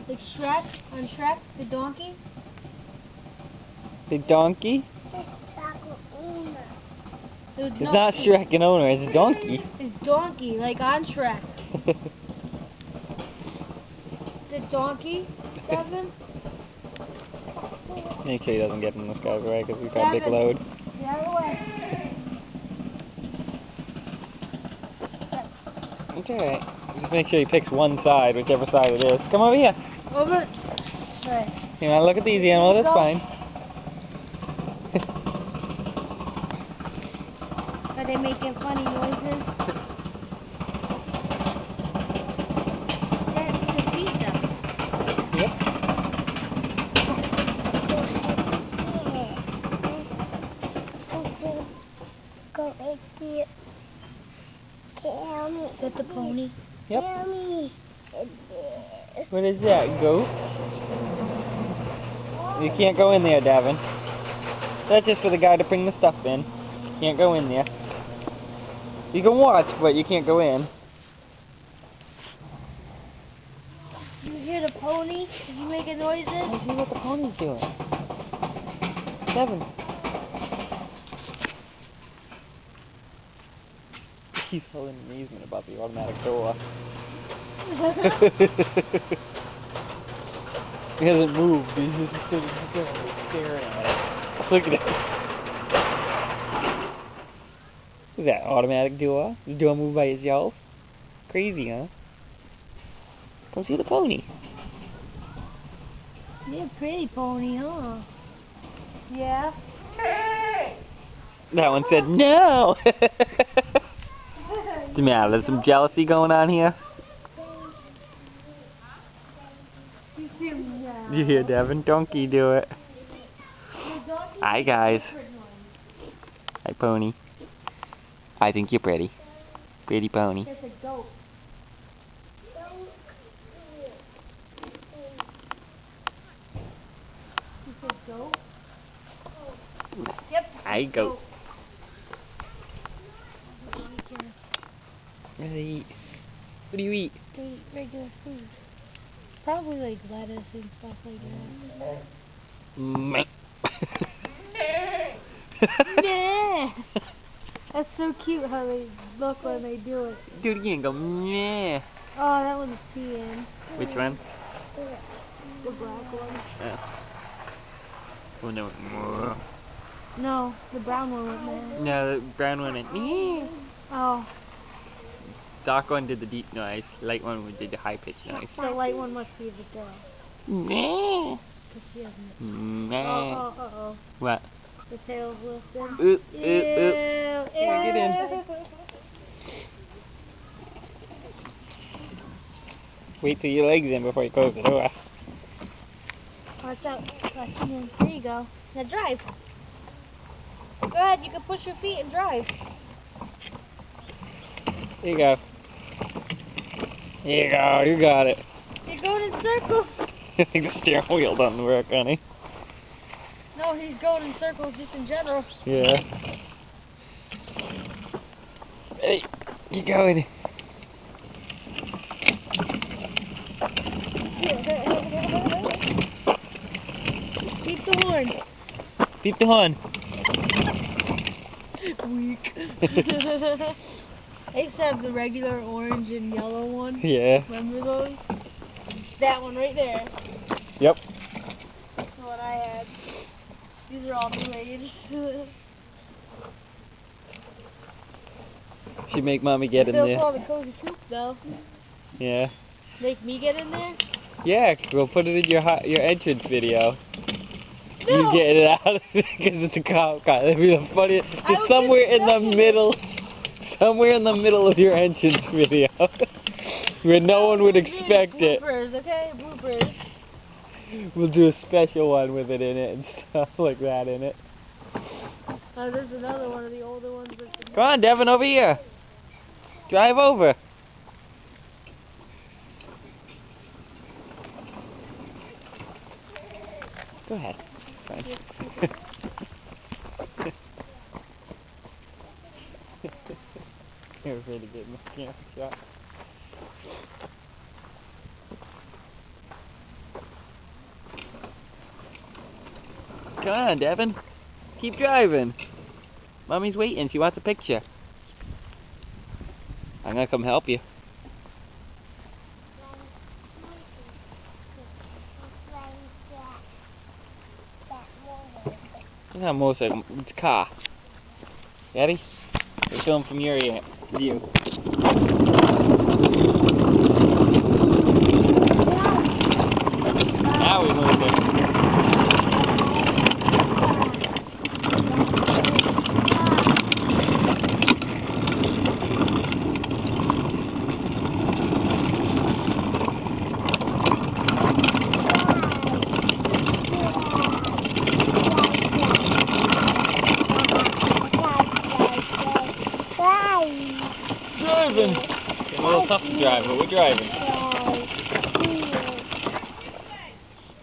Like Shrek, on Shrek, the donkey. The donkey? It's not Shrek and owner, it's donkey. It's donkey, like on Shrek. The donkey, Devin? Make sure he doesn't get in this guy's way because we've got a big Devin. load. The other way. It's alright. Just make sure he picks one side, whichever side it is. Come over here. Over. Right. You want to look at these animals? That's fine. Are they making funny noises? Yeah, you can beat them. Yep. Go right here. Is that the pony? Yep. What is that, goat? You can't go in there, Davin. That's just for the guy to bring the stuff in. Can't go in there. You can watch, but you can't go in. You hear the pony? Is he making noises? Let's see what the pony's doing. Davin. He's full in amazement about the automatic door. He hasn't moved. He's just sitting there staring at it. Look at it. Is that automatic door? Does the door move by itself? Crazy, huh? Come see the pony. You're a pretty pony, huh? Yeah. That one said no. What's the matter? There's some jealousy going on here. You hear Devin? Donkey do it. Hi guys. Hi pony. I think you're pretty. Pretty pony. That's a goat. You said goat? Yep. Hi goat. What do they eat? What do you eat? They eat regular food. Probably like lettuce and stuff like that. Meh. Meh. That's so cute how they look when they do it. Do it again. Go meh. Oh, that one's peeing. Which one? The black one. Oh. Oh no. No, the brown one went meh. No, the brown one went meh. Oh. Dark one did the deep noise. Light one did the high pitched noise. The light one must be the girl. Meh. Cause she hasn't. Meh. Oh. What? The tail's lifted. Oop, Ew. oop, oop. Get in. Wait till your leg's in before you close the door. Watch out. There you go. Now drive. Go ahead, you can push your feet and drive. There you go. There you go, you got it. You're going in circles. I think the steering wheel doesn't work, honey. No, he's going in circles just in general. Yeah. Hey, keep going. Beep the horn. Beep the horn. Weak. I used to have the regular orange and yellow one. Yeah. Remember those? That one right there. Yep. That's what I had. These are all new age. Should make mommy get in Still there. call the cozy coop though. Yeah. Make me get in there? Yeah, we'll put it in your entrance video. No. You get it out because it's a cop car. That'd be the funniest. It's somewhere in the middle. Somewhere in the middle of your entrance video. Where no one would expect it. Bloopers, okay? Bloopers. We'll do a special one with it in it and stuff like that in it. Oh, there's another one of the older ones. Come on, Devin, over here. Drive over. Go ahead. It's fine. You're afraid to get in the camera shot. Come on, Devin. Keep driving. Mommy's waiting. She wants a picture. I'm gonna come help you. It's not a motorcycle. It's a car. Daddy, we're filming from your view. Now we moved it. Driving. It's a little tough to drive, but we're driving.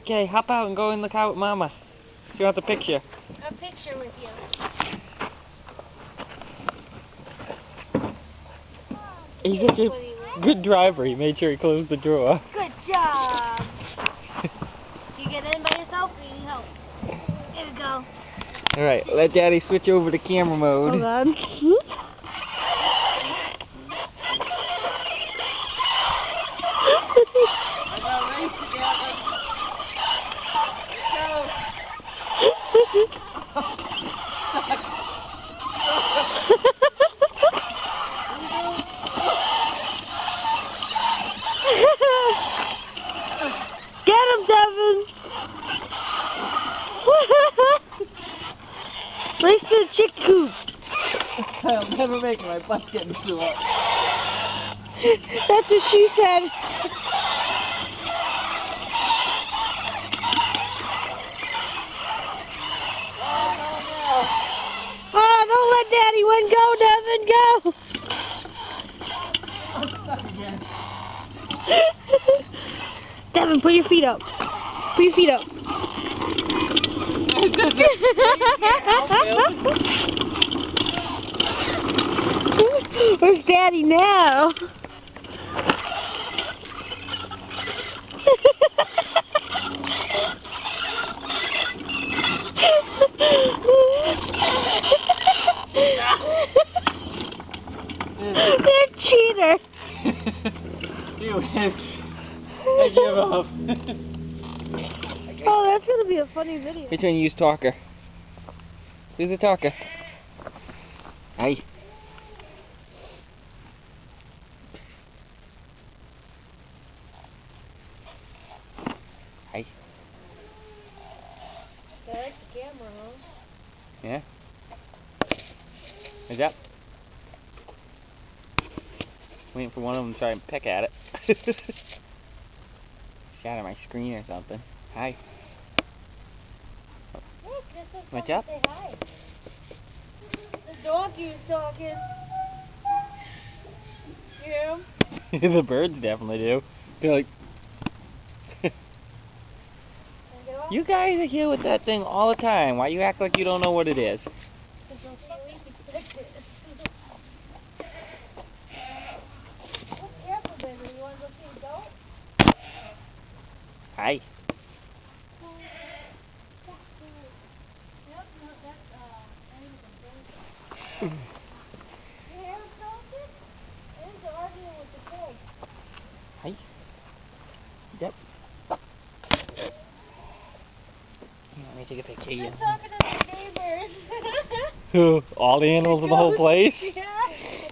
Okay, hop out and go in the car with Mama. She wants a picture. A picture with you. He's such a good driver. He made sure he closed the door. Good job. Do you get in by yourself or do you need help? There we go. Alright, let Daddy switch over to camera mode. Hold on. I got race together. Get him, Devin! Race to the chick coop. I'll never make it. My butt's getting sore. That's what she said. Oh, don't let Daddy win. Go, Devin, go! Devin, put your feet up. Put your feet up. Where's Daddy now? They're cheaters. You win. I give up. Oh, that's gonna be a funny video. Which one you use talker? Who's the talker? Hey. Hey. I like the camera, huh? Yeah. Is that? Waiting for one of them to try and pick at it. Shatter my screen or something. Hi. Look, this is What's someone up? say hi. The donkey's talking. You hear him? The birds definitely do. They're like, you guys are here with that thing all the time. Why you act like you don't know what it is? Oh, careful, baby. You want to go see the goat? Hi. Yep, no, that's, you hear him talking? He's arguing with the pig. Hi. Yep. Let me take a picture of you. He's talking to the neighbors. Who? All the animals in the whole place? Yeah.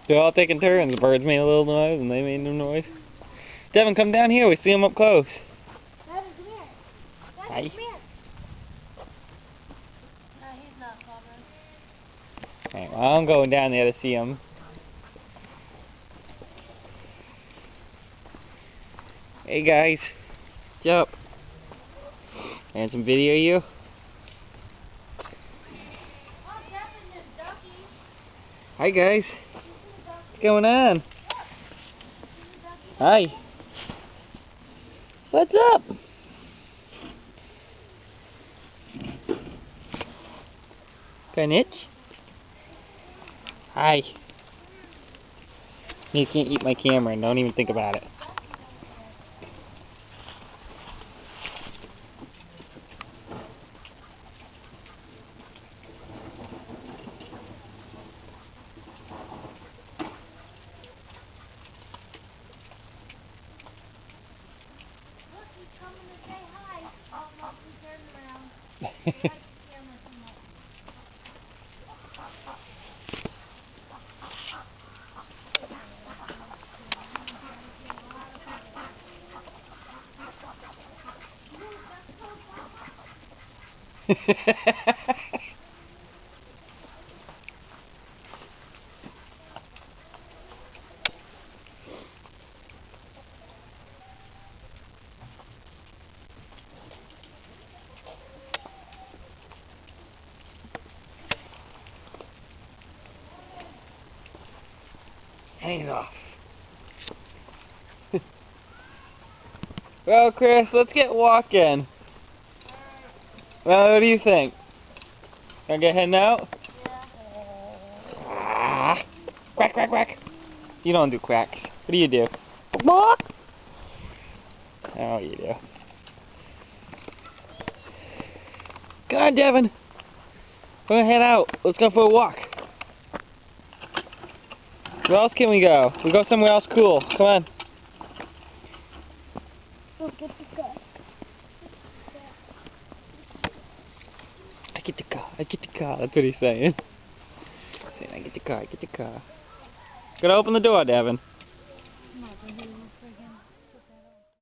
They're all taking turns. The birds made a little noise and they made no noise. Devin, come down here. We see them up close. Devin, come here. Devin, Hi. come here. No, he's not coming. Alright, well, I'm going down there to see them. Hey guys. What's up? And some video of you? Oh, Devin, there's duckies. Hi guys. What's going on? Hi. What's up? Got an itch? Hi. You can't eat my camera and don't even think about it. He's coming to say hi. Oh, no, he turned around. He likes the camera too much. And he's off. Well, Chris, let's get walking. Well, what do you think? Gonna get heading out? Yeah. Ah, quack, quack, quack. You don't do quacks. What do you do? Oh, you do. Come on, Devin. We're gonna head out. Let's go for a walk. Where else can we go? We go somewhere else cool. Come on. Go get the car. I get the car. I get the car. That's what he's saying. Saying, I get the car. I get the car. Gotta open the door, Devin.